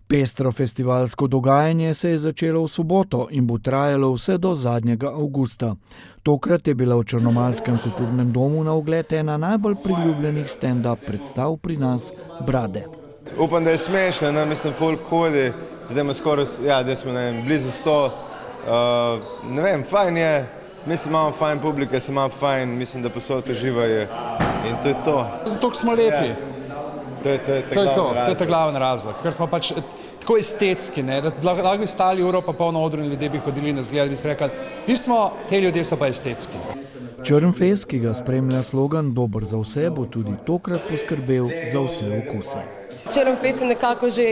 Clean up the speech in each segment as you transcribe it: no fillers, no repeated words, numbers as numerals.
Pestro festivalsko dogajanje se je začelo v soboto in bo trajalo vse do zadnjega avgusta. Tokrat je bila v Črnomaljskem kulturnem domu na ogled ena najbolj priljubljenih stand-up predstav pri nas, Brade. Upam, da je smešno, ne? Mislim, folk hodi, zdaj ima skoraj, da smo blizu 100. Ne vem, fajn je, mislim, imamo fajn publike, se imamo fajn, mislim, da posod uživajo in to je to. Zato, ker smo lepi. To je ta glavni razlog, ker smo pač tako estetski, da lahko bi stali uro pa polno odru in ljudje bi hodili na zgled, bi se rekli, te ljudje so pa estetski. Črnfest, ki ga spremlja slogan Dober za vse, bo tudi tokrat poskrbel za vse okuse. Črnfest je nekako že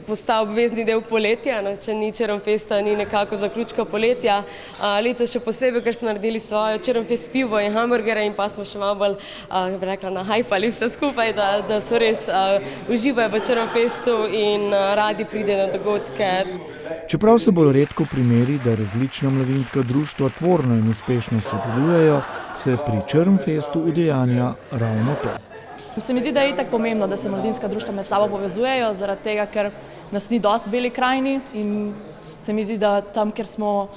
postal obvezni del poletja, če ni Črnfesta, ni nekako zaključka poletja. Letos še posebej, ker smo naredili svojo Črnfest pivo in hamburgere in pa smo še malo bolj, bi rekla, nahajpali vse skupaj, da so res uživajo v Črnfestu in radi pridejo na dogodke. Čeprav se bolj redko primeri, da različna mladinska društva tvorno in uspešno sodelujejo, se pri Črnfestu udejanja ravno to. Se mi zdi, da je itak pomembno, da se mladinska društva med sabo povezujejo, zaradi tega, ker nas ni dosti v Beli krajini in se mi zdi, da tam, kjer smo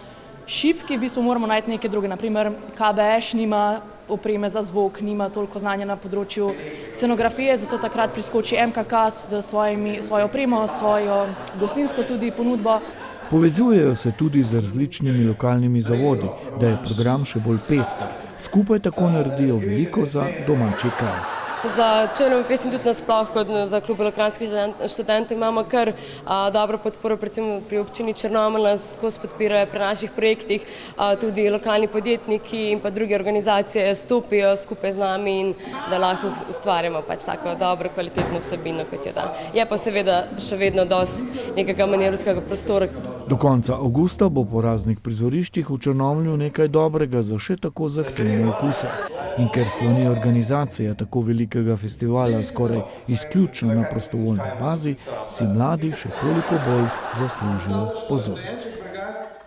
šibki, v bistvu moramo najti neke druge. Naprimer, KBŠ nima opreme za zvok, nima toliko znanja na področju scenografije, zato takrat priskoči MKK z svojo opremo, svojo gostinsko tudi ponudbo. Povezujejo se tudi z različnimi lokalnimi zavodi, da je program še bolj pester. Skupaj tako naredijo veliko za domači kraj. Za Črnfest in tudi nasploh kot za klub Belokranjskih študentov imamo kar dobro podporo, predvsem pri občini Črnomelj nas skozi podpirajo pri naših projektih, tudi lokalni podjetniki in pa druge organizacije stopijo skupaj z nami in da lahko ustvarjamo pač tako dobro, kvalitetno vsebino, kot je da. Je pa seveda še vedno dosti nekega manevrskega prostora. Do konca avgusta bo po raznih prizoriščih v Črnomlju nekaj dobrega za še tako zahtevne okuse. In ker sloni organizacija tako velikega festivala skoraj izključno na prostovoljni bazi, si mladi še toliko bolj zaslužijo pozornost.